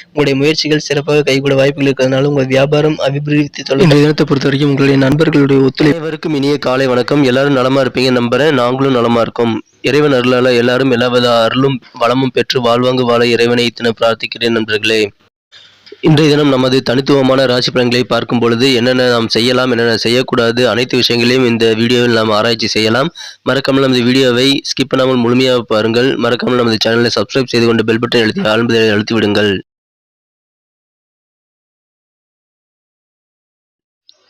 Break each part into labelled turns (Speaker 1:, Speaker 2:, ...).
Speaker 1: உங்களுடைய முயற்சிகள் சிறப்பாக கைகூட வாய்ப்புகள் இருக்கிறதுனால உங்கள் வியாபாரம் அபிவிருத்தி இன்றைய தினத்தை பொறுத்த வரைக்கும் உங்களுடைய நண்பர்களுடைய
Speaker 2: அனைவருக்கும் இனிய காலை வணக்கம். எல்லாரும் நலமா இருப்பீங்க நம்புறேன். நாங்களும் நலமா இருக்கோம். இறைவன் அருளால எல்லாரும் எல்லாவித அருளும் வளமும் பெற்று வாழ்வாங்கு வாழ இறைவனை இத்தனை பிரார்த்திக்கிறேன் நண்பர்களே. இன்றைய தினம் நமது தனித்துவமான ராசி பலன்களை பார்க்கும் பொழுது என்னென்ன நாம் செய்யலாம், என்னென்ன செய்யக்கூடாது, அனைத்து விஷயங்களையும் இந்த வீடியோவில் நாம் ஆராய்ச்சி செய்யலாம். மறக்காமல் நமது வீடியோவை ஸ்கிப் பண்ணாமல் முழுமையாக பாருங்கள். மறக்காமல் நமது சேனலை சப்ஸ்கிரைப் செய்து கொண்டு பெல் பட்டன் அழுத்தி விடுங்கள்.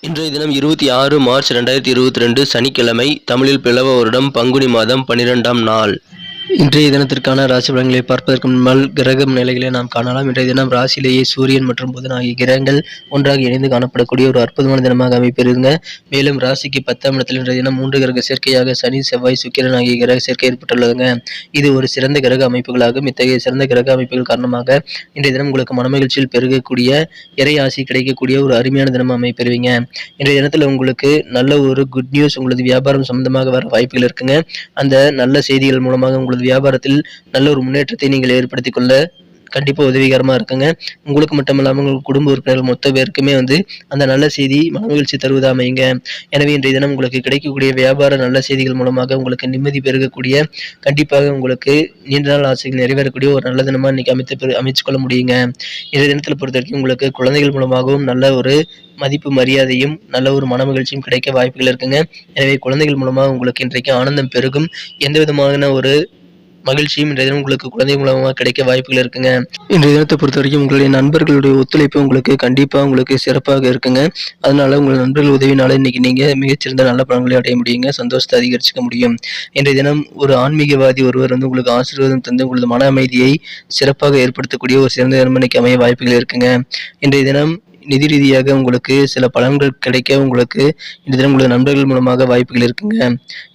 Speaker 2: இன்றைய தினம் 26 மார்ச் 2022 சனிக்கிழமை. தமிழில் பிளவ வருடம் பங்குனி மாதம் 12ஆம் நாள்.
Speaker 1: இன்றைய தினத்திற்கான ராசி பலன்களை பார்ப்பதற்கு முன்னால் கிரக நிலைகளை நாம் காணலாம். இன்றைய தினம் ராசியிலேயே சூரியன் மற்றும் புதன் ஆகிய கிரகங்கள் ஒன்றாக இணைந்து காணப்படக்கூடிய ஒரு அற்புதமான தினமாக அமைப்பெறுங்க. மேலும் ராசிக்கு 10ஆம் இடத்தில் இன்றைய தினம் 3 கிரக சேர்க்கையாக சனி, செவ்வாய், சுக்கிரன் ஆகிய கிரக சேர்க்கை ஏற்பட்டுள்ளதுங்க. இது ஒரு சிறந்த கிரக அமைப்புகளாகும். இத்தகைய சிறந்த கிரக அமைப்புகள் காரணமாக இன்றைய தினம் உங்களுக்கு மனமகிழ்ச்சியில் பெருகக்கூடிய இறை ஆசி கிடைக்கக்கூடிய ஒரு அருமையான தினம் அமைப்பெறுவீங்க. இன்றைய தினத்தில் உங்களுக்கு நல்ல ஒரு குட் நியூஸ் உங்களது வியாபாரம் சம்பந்தமாக வர வாய்ப்புகள் இருக்குங்க. அந்த நல்ல செய்திகள் மூலமாக உங்களது வியாபாரத்தில் நல்ல ஒரு முன்னேற்றத்தை நீங்கள் ஏற்படுத்திக் கொள்ள கண்டிப்பாக உதவிகரமாக இருக்குங்க. உங்களுக்கு மட்டும் இல்லாமல் உங்கள் குடும்ப உறுப்பினர்கள் மொத்த பேருக்குமே அந்த நல்ல செய்தி மனமகிழ்ச்சி தருவதாக அமையுங்க. எனவே இன்றைய தினம் உங்களுக்கு கிடைக்கக்கூடிய வியாபார நல்ல செய்திகள் மூலமாக உங்களுக்கு நிம்மதி பெருகக்கூடிய, கண்டிப்பாக உங்களுக்கு நீண்ட நாள் ஆசைகள் நிறைவேறக்கூடிய ஒரு நல்ல தினமாக இன்னைக்கு அமைச்சுக்கொள்ள முடியுங்க. இன்றைய தினத்தில் பொறுத்த வரைக்கும் உங்களுக்கு குழந்தைகள் மூலமாகவும் நல்ல ஒரு மதிப்பு மரியாதையும் நல்ல ஒரு மனமகிழ்ச்சியும் கிடைக்க வாய்ப்புகள் இருக்குங்க. எனவே குழந்தைகள் மூலமாக உங்களுக்கு இன்றைக்கு ஆனந்தம் பெருகும். எந்த விதமான ஒரு மகிழ்ச்சியும் இன்றைய தினம் உங்களுக்கு குழந்தை மூலமாக கிடைக்க வாய்ப்புகள் இருக்குங்க. இன்றைய தினத்தை பொறுத்த வரைக்கும் உங்களுடைய நண்பர்களுடைய ஒத்துழைப்பு உங்களுக்கு கண்டிப்பாக உங்களுக்கு சிறப்பாக இருக்குங்க. அதனால உங்கள் நண்பர்கள் உதவினால இன்னைக்கு நீங்க மிகச்சிறந்த நல்ல பலன்களை அடைய முடியுங்க. சந்தோஷத்தை அதிகரிச்சுக்க முடியும். இன்றைய தினம் ஒரு ஆன்மீகவாதி ஒருவர் உங்களுக்கு ஆசீர்வாதம் தந்து உங்களது மன அமைதியை சிறப்பாக ஏற்படுத்தக்கூடிய ஒரு சிறந்த தினம் இன்னைக்கு அமைய வாய்ப்புகள் இருக்குங்க. இன்றைய தினம் நிதி ரீதியாக உங்களுக்கு சில பலன்கள் கிடைக்க உங்களுக்கு இந்த தினம் உங்களது நண்பர்கள் மூலமாக வாய்ப்புகள் இருக்குங்க.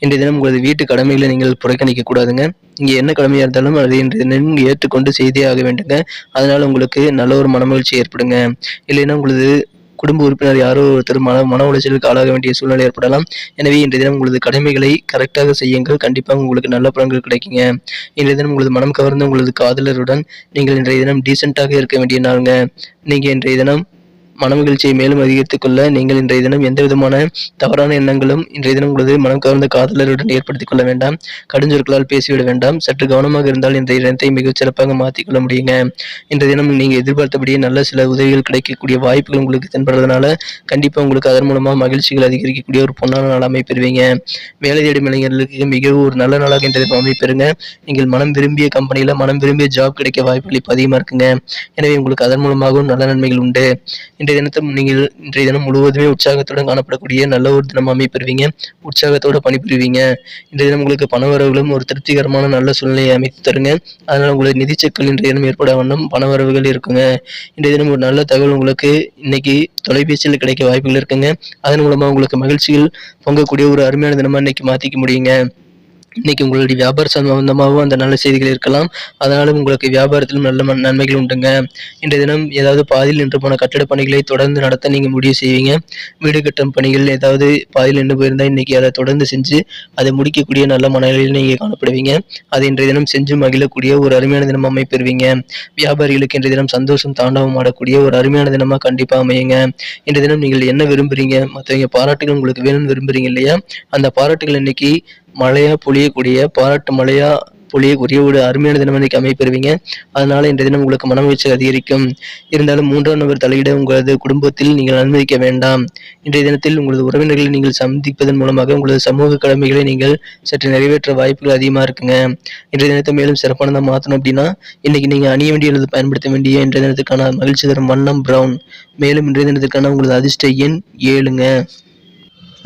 Speaker 1: இன்றைய தினம் உங்களது வீட்டு கடமைகளை நீங்கள் புறக்கணிக்க கூடாதுங்க. இங்கே என்ன கடமையாக இருந்தாலும் அதை இன்றைய தினம் ஏற்றுக்கொண்டு செய்தே ஆக வேண்டுங்க. அதனால உங்களுக்கு நல்ல ஒரு மனமகிழ்ச்சி ஏற்படுங்க. இல்லைன்னா உங்களது குடும்ப உறுப்பினர் யாரோ ஒருத்தர் மன உளைச்சலுக்கு ஆளாக வேண்டிய சூழ்நிலை ஏற்படலாம். எனவே இன்றைய தினம் உங்களது கடமைகளை கரெக்டாக செய்யுங்கள். கண்டிப்பாக உங்களுக்கு நல்ல பலன்கள் கிடைக்குங்க. இன்றைய தினம் உங்களது மனம் கவர்ந்த உங்களது காதலருடன் நீங்கள் இன்றைய தினம் டீசெண்டாக இருக்க வேண்டிய நாளுங்க. நீங்க இன்றைய தினம் மனமகிழ்ச்சியை மேலும் அதிகரித்துக் கொள்ள நீங்கள் இன்றைய தினம் எந்த விதமான தவறான எண்ணங்களும் இன்றைய தினம் உங்களது மனம் கவர்ந்த காதலருடன் ஏற்படுத்திக் கொள்ள வேண்டாம். கடுஞ்சொற்களால் பேசிவிட வேண்டாம். சற்று கவனமாக இருந்தால் இன்றைய தினத்தை மிகச் சிறப்பாக மாற்றிக்கொள்ள முடியுங்க. இன்றைய தினம் நீங்கள் எதிர்பார்த்தபடியே நல்ல சில உதவிகள் கிடைக்கக்கூடிய வாய்ப்புகள் உங்களுக்கு தென்படுறதுனால கண்டிப்பாக உங்களுக்கு அதன் மூலமாக மகிழ்ச்சிகள் அதிகரிக்கக்கூடிய ஒரு பொன்னான நாள் அமைப்பெறுவீங்க. வேலை தேடும் இளைஞர்களுக்கு மிகவும் ஒரு நல்ல நாளாக இன்றைய தினம் அமைப்பெறுங்க. நீங்கள் மனம் விரும்பிய கம்பெனியில் மனம் விரும்பிய ஜாப் கிடைக்க வாய்ப்புகள் இப்போ அதிகமாக இருக்குங்க. எனவே உங்களுக்கு அதன் மூலமாகவும் நல்ல நன்மைகள் உண்டு. இன்றைய தினத்தை நீங்கள் இன்றைய தினம் முழுவதுமே உற்சாகத்துடன் காணப்படக்கூடிய நல்ல ஒரு தினம் அமைப்பெறுவீங்க. உற்சாகத்தோடு பணிபுரிவீங்க. இன்றைய தினம் உங்களுக்கு பண வரவுகளும் ஒரு திருப்திகரமான நல்ல சூழ்நிலையை அமைத்து தருங்க. அதனால் உங்களுக்கு நிதி சிக்கல் இன்றைய தினம் ஏற்பட வண்ணம் பண வரவுகள் இருக்குங்க. இன்றைய தினம் ஒரு நல்ல தகவல் உங்களுக்கு இன்னைக்கு தொலைபேசியில் கிடைக்க வாய்ப்புகள் இருக்குங்க. அதன் மூலமாக உங்களுக்கு மகிழ்ச்சியில் பொங்கக்கூடிய ஒரு அருமையான தினமா இன்னைக்கு மாற்றிக்க முடியுங்க. இன்னைக்கு உங்களுடைய வியாபார சம்பந்தமாகவும் அந்த நல்ல செய்திகள் இருக்கலாம். அதனால உங்களுக்கு வியாபாரத்திலும் நல்ல நன்மைகள் உண்டுங்க. இன்றைய தினம் ஏதாவது பாதியில் நின்று போன கட்டிட பணிகளை தொடர்ந்து நடத்த நீங்க முடிவு செய்வீங்க. வீடு கட்டும் பணிகள் ஏதாவது பாதியில் நின்று போயிருந்தா இன்னைக்கு அதை தொடர்ந்து செஞ்சு அதை முடிக்கக்கூடிய நல்ல மனநிலையில் நீங்க காணப்படுவீங்க. அதை இன்றைய தினம் செஞ்சு மகிழக்கூடிய ஒரு அருமையான தினம் அமைப்பெறுவீங்க. வியாபாரிகளுக்கு இன்றைய தினம் சந்தோஷம் தாண்டவம் ஆடக்கூடிய ஒரு அருமையான தினமா கண்டிப்பா அமையுங்க. இன்றைய தினம் நீங்கள் என்ன விரும்புறீங்க, மற்றவங்க பாராட்டுகள் உங்களுக்கு வேணும்னு விரும்புறீங்க இல்லையா, அந்த பாராட்டுகள் இன்னைக்கு மழையா பொழியக்கூடிய பாராட்டு மழையா பொழியக்கூடிய ஒரு அருமையான தினம் இன்னைக்கு அமைப்பெறுவீங்க. அதனால இன்றைய தினம் உங்களுக்கு மனமகிழ்ச்சி அதிகரிக்கும். இருந்தாலும் 3ஆம் நபர் தலையிட உங்களது குடும்பத்தில் நீங்கள் அனுமதிக்க வேண்டாம். இன்றைய தினத்தில் உங்களது உறவினர்களை நீங்கள் சந்திப்பதன் மூலமாக உங்களது சமூக கடமைகளை நீங்கள் சற்று நிறைவேற்ற வாய்ப்புகள் அதிகமாக இருக்குங்க. இன்றைய தினத்தை மேலும் சிறப்பானதாக மாற்றணும் அப்படின்னா இன்னைக்கு நீங்க அணிய வேண்டிய அல்லது பயன்படுத்த வேண்டிய இன்றைய தினத்துக்கான மகிழ்ச்சி தரும் வண்ணம் பிரவுன். மேலும் இன்றைய தினத்துக்கான உங்களது அதிர்ஷ்ட எண் 7ங்க.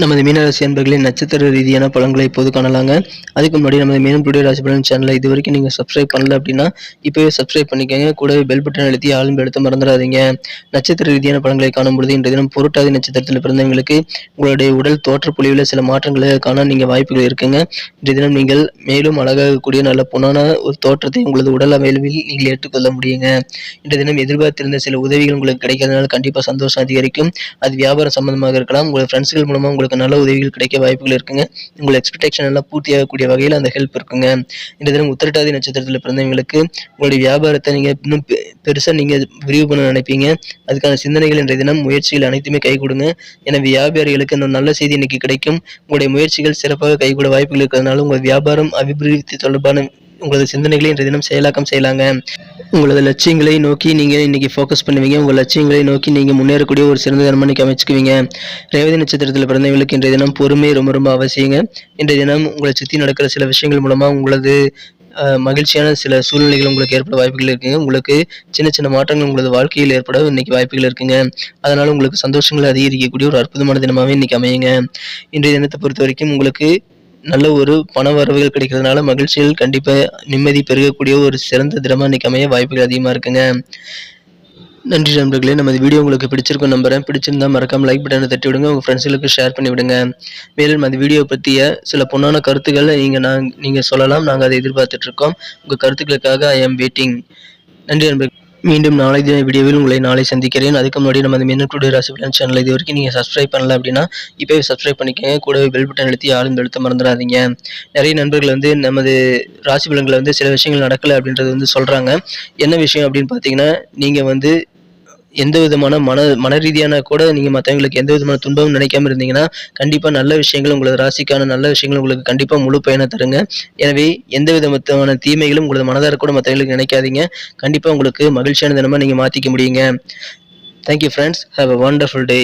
Speaker 1: நமது மீனராசி அன்பர்களின் நட்சத்திர ரீதியான பலன்களை இப்போது காணலாங்க. அதுக்கு முன்னாடி நமது மீனம் டுடே ராசி பலன் சேனலை இது வரைக்கும் நீங்கள் சப்ஸ்கிரைப் பண்ணல அப்படின்னா இப்போவே சப்ஸ்கிரைப் பண்ணிக்கோங்க. கூடவே பெல் பட்டன் அழுத்தி ஆளும் எடுத்து மறந்துடாதீங்க. நட்சத்திர ரீதியான பலன்களை காணும்பொழுது இன்றைய தினம் புரட்டாதி நட்சத்திரத்தில் பிறந்தவங்களுக்கு உங்களுடைய உடல் தோற்றப்பொழிவில் சில மாற்றங்களை காண நீங்கள் வாய்ப்புகள் இருக்குங்க. இன்றைய தினம் நீங்கள் மேலும் அழகாகக்கூடிய நல்ல பொன்னான ஒரு தோற்றத்தை உங்களது உடல் அமைவில் நீங்கள் ஏற்றுக்கொள்ள முடியுங்க. இன்றைய தினம் எதிர்பார்த்திருந்த சில உதவிகள் உங்களுக்கு கிடைக்கிறதுனால கண்டிப்பாக சந்தோஷம் அதிகரிக்கும். அது வியாபாரம் சம்பந்தமாக இருக்கலாம். உங்கள் ஃப்ரெண்ட்ஸ்கள் மூலமாக உங்களுக்கு நல்ல உதவிகள் கிடைக்க வாய்ப்புகள் இருக்குங்க. உங்கள் எக்ஸ்பெக்டேஷன் எல்லாம் பூர்த்தியாகக்கூடிய வகையில் அந்த ஹெல்ப் இருக்குங்க. இன்றைய தினம் உத்திரட்டாதி நட்சத்திரத்தில் பிறந்தவங்களுக்கு உங்களுடைய வியாபாரத்தை நீங்க இன்னும் பெருசா நீங்க விரிவு பண்ண நினைப்பீங்க. அதுக்கான சிந்தனைகள் இன்றைய தினம் முயற்சிகள் அனைத்துமே கைகூடுங்க. எனவே வியாபாரிகளுக்கு இந்த நல்ல செய்தி இன்னைக்கு கிடைக்கும். உங்களுடைய முயற்சிகள் சிறப்பாக கைகூட வாய்ப்புகள் இருக்கிறதுனால உங்கள் வியாபாரம் அபிவிருத்தி தொடர்பான உங்களது சிந்தனைகளை இன்றைய தினம் செயலாக்கம் செய்யலாங்க. உங்களது லட்சியங்களை நோக்கி நீங்க இன்னைக்கு ஃபோக்கஸ் பண்ணுவீங்க. உங்கள் லட்சியங்களை நோக்கி நீங்க முன்னேறக்கூடிய ஒரு சிறந்த தினமா இன்னைக்கு அமைச்சுக்குவீங்க. ரேவதி நட்சத்திரத்தில் பிறந்தவங்களுக்கு இன்றைய தினம் பொறுமை ரொம்ப ரொம்ப அவசியங்க. இன்றைய தினம் உங்களை சுற்றி நடக்கிற சில விஷயங்கள் மூலமா உங்களது மகிழ்ச்சியான சில சூழ்நிலைகள் உங்களுக்கு ஏற்பட வாய்ப்புகள் இருக்குங்க. உங்களுக்கு சின்ன சின்ன மாற்றங்கள் உங்களது வாழ்க்கையில் ஏற்பட இன்னைக்கு வாய்ப்புகள் இருக்குங்க. அதனால உங்களுக்கு சந்தோஷங்களை அதிகரிக்கக்கூடிய ஒரு அற்புதமான தினமாவே இன்னைக்கு அமையுங்க. இன்றைய தினத்தை பொறுத்த வரைக்கும் உங்களுக்கு நல்ல ஒரு பண வரவுகள் கிடைக்கிறதுனால மகிழ்ச்சிகள் கண்டிப்பா நிம்மதி பெருகக்கூடிய ஒரு சிறந்த தினமா இன்னைக்கு அமைய வாய்ப்புகள் அதிகமா இருக்குங்க. நன்றி நண்பர்களே. நம்ம இந்த வீடியோ உங்களுக்கு பிடிச்சிருக்கும் நம்புறேன். பிடிச்சிருந்தா மறக்காம லைக் பட்டனை தட்டி விடுங்க. உங்க ஃப்ரெண்ட்ஸ்களுக்கு ஷேர் பண்ணி விடுங்க. மேலும் அந்த வீடியோ பற்றிய சில பொன்னான கருத்துக்களை நீங்க சொல்லலாம். நாங்கள் அதை எதிர்பார்த்துட்டு இருக்கோம். உங்க கருத்துக்களுக்காக ஐ ஆம் வெயிட்டிங். நன்றி நண்பர்களே. மீண்டும் நாளை தின வீடியோவில் உங்களை நாளை சந்திக்கிறேன். அதுக்கு முன்னாடி நம்ம இந்த மின்னல் டுடே ராசி பலன் சேனல் இது வரைக்கும் நீங்க சப்ஸ்கிரைப் பண்ணல அப்படின்னா இப்பவே சப்ஸ்கிரைப் பண்ணிக்கங்க. கூடவே பெல் பட்டன் அழுத்தி ஆளும் எழுத்த மறந்துடாதீங்க. நிறைய நண்பர்கள் நமது ராசி பலன்களை சில விஷயங்கள் நடக்கல அப்படின்றது சொல்றாங்க. என்ன விஷயம் அப்படின்னு பார்த்தீங்கன்னா, நீங்க எந்த விதமான மன ரீதியான கூட நீங்க மற்றவங்களுக்கு எந்த விதமான துன்பமும் நினைக்காம இருந்தீங்கன்னா கண்டிப்பா நல்ல விஷயங்கள் உங்களது ராசிக்கான நல்ல விஷயங்கள் உங்களுக்கு கண்டிப்பா முழு பயனை தருங்க. எனவே எந்த விதமான தீமைகளும் உங்களது மனதார கூட மற்றவங்களுக்கு நினைக்காதீங்க. கண்டிப்பா உங்களுக்கு மகிழ்ச்சியான தினமா நீங்க மாத்திக்க முடியுங்க. Thank you friends. Have a wonderful day.